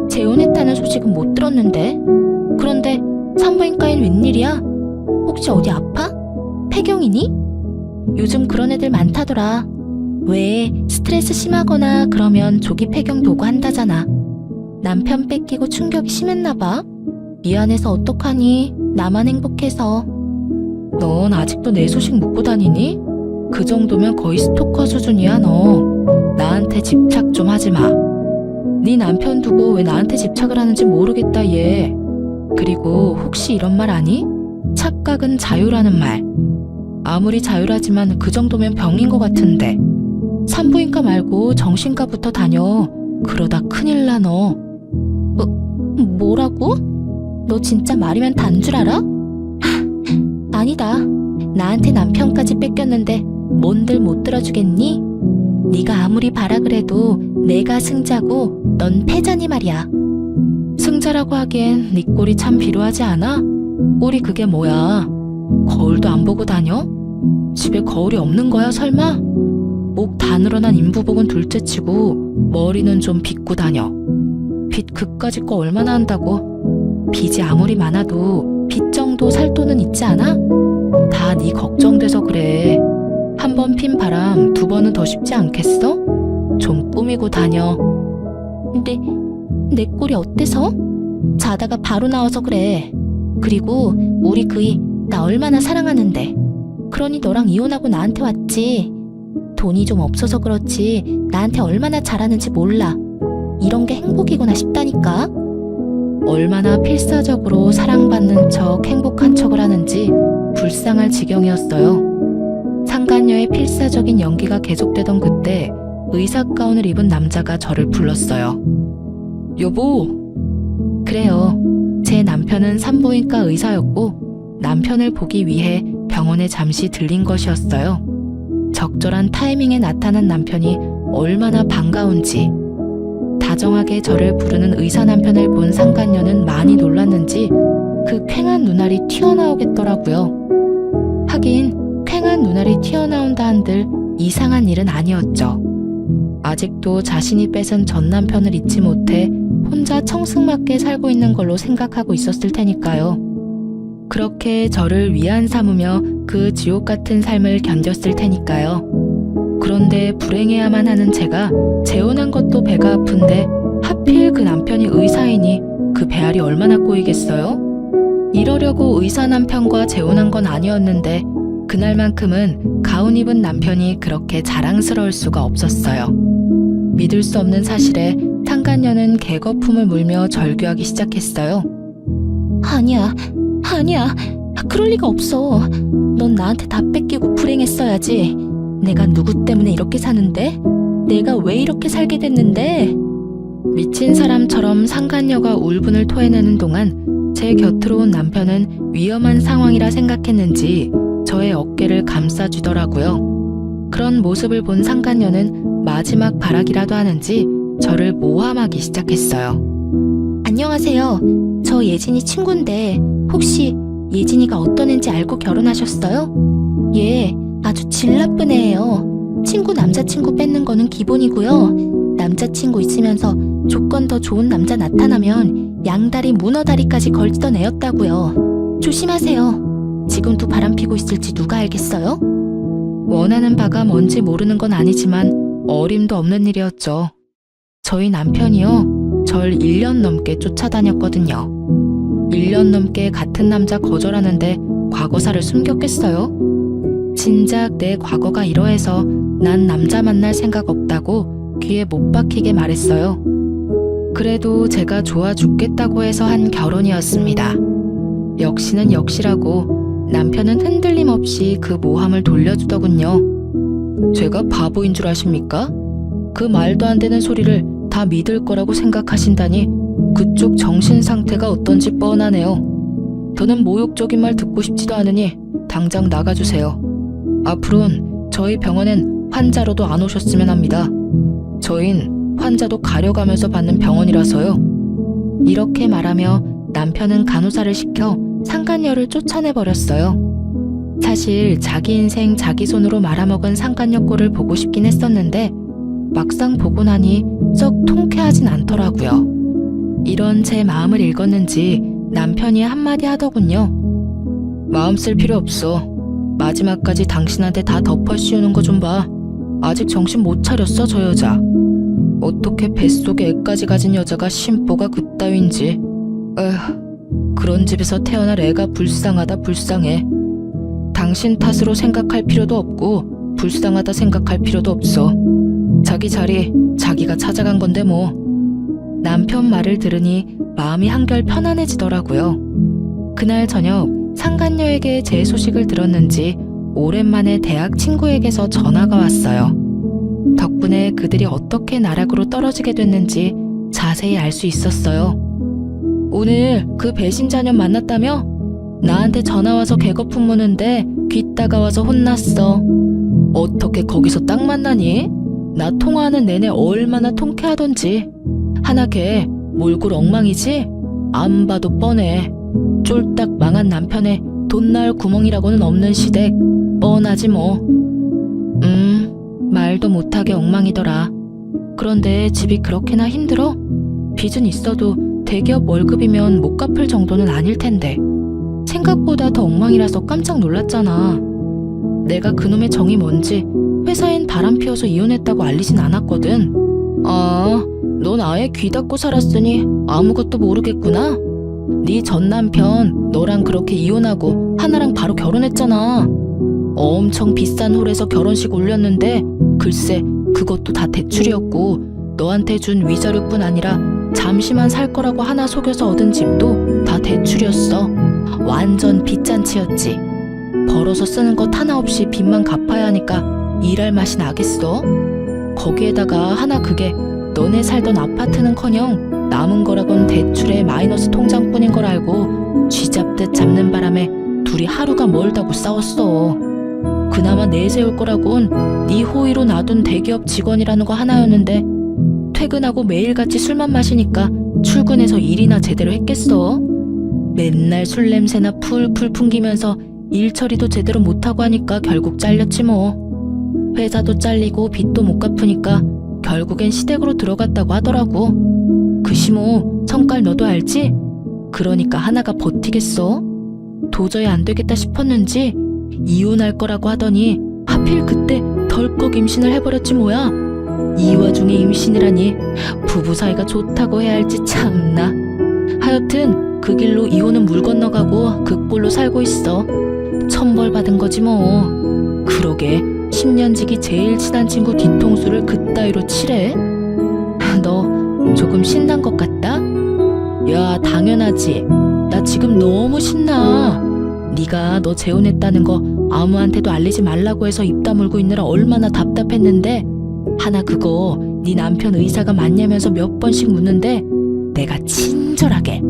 재혼했다는 소식은 못 들었는데. 그런데 산부인과엔 웬일이야? 혹시 어디 아파? 폐경이니? 요즘 그런 애들 많다더라. 왜 스트레스 심하거나 그러면 조기 폐경 도구 한다잖아. 남편 뺏기고 충격이 심했나봐. 미안해서 어떡하니? 나만 행복해서. 넌 아직도 내 소식 묻고 다니니? 그 정도면 거의 스토커 수준이야 너. 나한테 집착 좀 하지 마. 네 남편 두고 왜 나한테 집착을 하는지 모르겠다 얘. 그리고 혹시 이런 말 아니? 착각은 자유라는 말. 아무리 자유라지만 그 정도면 병인 것 같은데. 산부인과 말고 정신과부터 다녀. 그러다 큰일 나 너. 뭐라고? 너 진짜 말이면 단 줄 알아? 아니다. 나한테 남편까지 뺏겼는데 뭔들 못 들어주겠니? 네가 아무리 바라 그래도 내가 승자고 넌 패자니 말이야. 승자라고 하기엔 네 꼴이 참 비루하지 않아? 꼴이 그게 뭐야? 거울도 안 보고 다녀? 집에 거울이 없는 거야 설마? 목 다 늘어난 인부복은 둘째치고 머리는 좀 빗고 다녀. 빚 그까짓 거 얼마나 한다고? 빚이 아무리 많아도 빚 정도 살 돈은 있지 않아? 다 네 걱정돼서 그래. 한 번 핀 바람 두 번은 더 쉽지 않겠어? 좀 꾸미고 다녀. 근데 내 꼴이 어때서? 자다가 바로 나와서 그래. 그리고 우리 그이 나 얼마나 사랑하는데. 그러니 너랑 이혼하고 나한테 왔지. 돈이 좀 없어서 그렇지 나한테 얼마나 잘하는지 몰라. 이런 게 행복이구나 싶다니까. 얼마나 필사적으로 사랑받는 척 행복한 척을 하는지 불쌍할 지경이었어요. 상간녀의 필사적인 연기가 계속되던 그때 의사 가운을 입은 남자가 저를 불렀어요. 여보. 그래요. 제 남편은 산부인과 의사였고 남편을 보기 위해 병원에 잠시 들린 것이었어요. 적절한 타이밍에 나타난 남편이 얼마나 반가운지. 다정하게 저를 부르는 의사 남편을 본 상간녀는 많이 놀랐는지 그 퀭한 눈알이 튀어나오겠더라고요. 하긴 퀭한 눈알이 튀어나온다 한들 이상한 일은 아니었죠. 아직도 자신이 뺏은 전 남편을 잊지 못해 혼자 청승맞게 살고 있는 걸로 생각하고 있었을 테니까요. 그렇게 저를 위안 삼으며 그 지옥 같은 삶을 견뎠을 테니까요. 그런데 불행해야만 하는 제가 재혼한 것도 배가 아픈데 하필 그 남편이 의사이니 그 배알이 얼마나 꼬이겠어요? 이러려고 의사 남편과 재혼한 건 아니었는데 그날만큼은 가운 입은 남편이 그렇게 자랑스러울 수가 없었어요. 믿을 수 없는 사실에 상간녀는 개거품을 물며 절규하기 시작했어요. 아니야. 그럴 리가 없어. 넌 나한테 다 뺏기고 불행했어야지. 내가 누구 때문에 이렇게 사는데? 내가 왜 이렇게 살게 됐는데? 미친 사람처럼 상간녀가 울분을 토해내는 동안 제 곁으로 온 남편은 위험한 상황이라 생각했는지 저의 어깨를 감싸주더라고요. 그런 모습을 본 상간녀는 마지막 발악이라도 하는지 저를 모함하기 시작했어요. 안녕하세요. 저 예진이 친구인데 혹시 예진이가 어떤 애인지 알고 결혼하셨어요? 얘 아주 질 나쁜 애예요. 친구 남자친구 뺏는 거는 기본이고요. 남자친구 있으면서 조건 더 좋은 남자 나타나면 양다리 문어다리까지 걸치던 애였다고요. 조심하세요. 지금도 바람피고 있을지 누가 알겠어요? 원하는 바가 뭔지 모르는 건 아니지만 어림도 없는 일이었죠. 저희 남편이요, 절 1년 넘게 쫓아다녔거든요. 1년 넘게 같은 남자 거절하는데 과거사를 숨겼겠어요? 진작 내 과거가 이러해서 난 남자 만날 생각 없다고 귀에 못 박히게 말했어요. 그래도 제가 좋아 죽겠다고 해서 한 결혼이었습니다. 역시는 역시라고 남편은 흔들림 없이 그 모함을 돌려주더군요. 제가 바보인 줄 아십니까? 그 말도 안 되는 소리를 다 믿을 거라고 생각하신다니 그쪽 정신 상태가 어떤지 뻔하네요. 더는 모욕적인 말 듣고 싶지도 않으니 당장 나가주세요. 앞으로는 저희 병원엔 환자로도 안 오셨으면 합니다. 저흰 환자도 가려가면서 받는 병원이라서요. 이렇게 말하며 남편은 간호사를 시켜 상간녀를 쫓아내버렸어요. 사실 자기 인생 자기 손으로 말아먹은 상간녀 꼴을 보고 싶긴 했었는데 막상 보고 나니 썩 통쾌하진 않더라고요. 이런 제 마음을 읽었는지 남편이 한마디 하더군요. 마음 쓸 필요 없어. 마지막까지 당신한테 다 덮어씌우는 거 좀 봐. 아직 정신 못 차렸어, 저 여자. 어떻게 뱃속에 애까지 가진 여자가 심보가 그따윈지. 에휴, 그런 집에서 태어날 애가 불쌍하다 불쌍해. 당신 탓으로 생각할 필요도 없고 불쌍하다 생각할 필요도 없어. 자기 자리 자기가 찾아간 건데 뭐. 남편 말을 들으니 마음이 한결 편안해지더라고요. 그날 저녁 상간녀에게 제 소식을 들었는지 오랜만에 대학 친구에게서 전화가 왔어요. 덕분에 그들이 어떻게 나락으로 떨어지게 됐는지 자세히 알 수 있었어요. 오늘 그 배신자년 만났다며? 나한테 전화와서 개거품 무는데 귀 따가워서 혼났어. 어떻게 거기서 딱 만나니? 나 통화하는 내내 얼마나 통쾌하던지. 하나 걔 몰골 엉망이지? 안 봐도 뻔해. 쫄딱 망한 남편의 돈 나올 구멍이라고는 없는 시댁 뻔하지 뭐. 말도 못하게 엉망이더라. 그런데 집이 그렇게나 힘들어? 빚은 있어도 대기업 월급이면 못 갚을 정도는 아닐 텐데. 생각보다 더 엉망이라서 깜짝 놀랐잖아. 내가 그놈의 정이 뭔지 회사엔 바람 피워서 이혼했다고 알리진 않았거든. 아, 넌 아예 귀 닫고 살았으니 아무것도 모르겠구나. 네 전 남편 너랑 그렇게 이혼하고 하나랑 바로 결혼했잖아. 엄청 비싼 홀에서 결혼식 올렸는데 글쎄 그것도 다 대출이었고 너한테 준 위자료뿐 아니라 잠시만 살 거라고 하나 속여서 얻은 집도 다 대출이었어. 완전 빚잔치였지. 벌어서 쓰는 것 하나 없이 빚만 갚아야 하니까 일할 맛이 나겠어? 거기에다가 하나 그게 너네 살던 아파트는커녕 남은 거라곤 대출의 마이너스 통장뿐인 걸 알고 쥐잡듯 잡는 바람에 둘이 하루가 멀다고 싸웠어. 그나마 내세울 거라곤 네 호의로 놔둔 대기업 직원이라는 거 하나였는데 퇴근하고 매일같이 술만 마시니까 출근해서 일이나 제대로 했겠어? 맨날 술 냄새나 풀풀 풍기면서 일 처리도 제대로 못하고 하니까 결국 잘렸지 뭐. 회사도 잘리고 빚도 못 갚으니까 결국엔 시댁으로 들어갔다고 하더라고. 그 시모 성깔 너도 알지? 그러니까 하나가 버티겠어? 도저히 안 되겠다 싶었는지 이혼할 거라고 하더니 하필 그때 덜컥 임신을 해버렸지 뭐야. 이 와중에 임신이라니 부부 사이가 좋다고 해야 할지 참나. 하여튼 그 길로 이혼은 물 건너가고 그 꼴로 살고 있어. 천벌 받은 거지 뭐. 그러게 10년지기 제일 친한 친구 뒤통수를 그따위로 치래? 너 조금 신난 것 같다? 야, 당연하지. 나 지금 너무 신나. 네가 너 재혼했다는 거 아무한테도 알리지 말라고 해서 입 다물고 있느라 얼마나 답답했는데, 하나 그거 네 남편 의사가 맞냐면서 몇 번씩 묻는데 내가 친절하게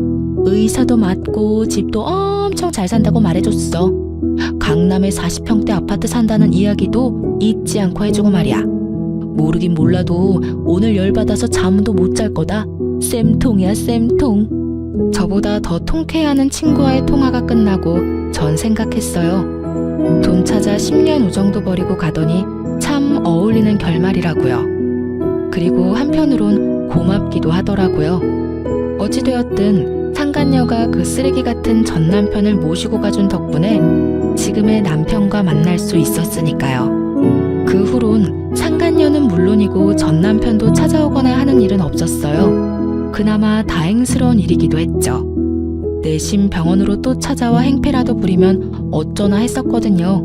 의사도 맞고 집도 엄청 잘 산다고 말해줬어. 강남에 40평대 아파트 산다는 이야기도 잊지 않고 해주고 말이야. 모르긴 몰라도 오늘 열받아서 잠도 못 잘 거다. 쌤통이야, 쌤통. 저보다 더 통쾌해하는 친구와의 통화가 끝나고 전 생각했어요. 돈 찾아 10년 우정도 버리고 가더니 참 어울리는 결말이라고요. 그리고 한편으론 고맙기도 하더라고요. 어찌되었든 상간녀가 그 쓰레기 같은 전 남편을 모시고 가준 덕분에 지금의 남편과 만날 수 있었으니까요. 그 후론 상간녀는 물론이고 전 남편도 찾아오거나 하는 일은 없었어요. 그나마 다행스러운 일이기도 했죠. 내심 병원으로 또 찾아와 행패라도 부리면 어쩌나 했었거든요.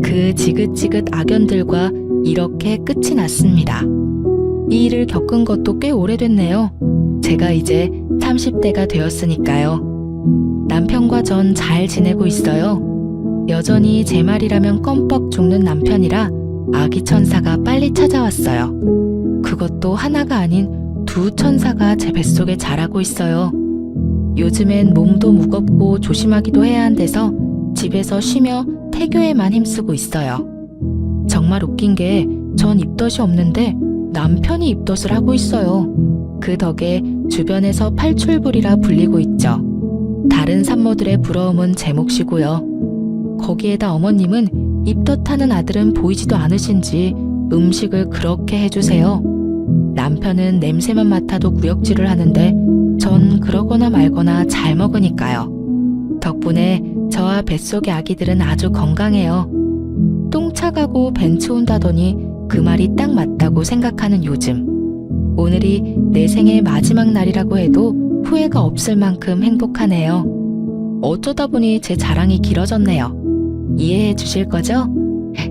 그 지긋지긋 악연들과 이렇게 끝이 났습니다. 이 일을 겪은 것도 꽤 오래됐네요. 제가 이제 30대가 되었으니까요. 남편과 전 잘 지내고 있어요. 여전히 제 말이라면 껌뻑 죽는 남편이라 아기 천사가 빨리 찾아왔어요. 그것도 하나가 아닌 두 천사가 제 뱃속에 자라고 있어요. 요즘엔 몸도 무겁고 조심하기도 해야 한대서 집에서 쉬며 태교에만 힘쓰고 있어요. 정말 웃긴 게 전 입덧이 없는데 남편이 입덧을 하고 있어요. 그 덕에 주변에서 팔출불이라 불리고 있죠. 다른 산모들의 부러움은 제 몫이고요. 거기에다 어머님은 입덧하는 아들은 보이지도 않으신지 음식을 그렇게 해주세요. 남편은 냄새만 맡아도 구역질을 하는데 전 그러거나 말거나 잘 먹으니까요. 덕분에 저와 뱃속의 아기들은 아주 건강해요. 똥 차가고 벤츠 온다더니 그 말이 딱 맞다고 생각하는 요즘. 오늘이 내 생의 마지막 날이라고 해도 후회가 없을 만큼 행복하네요. 어쩌다 보니 제 자랑이 길어졌네요. 이해해 주실 거죠?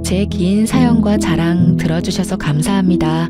제 긴 사연과 자랑 들어주셔서 감사합니다.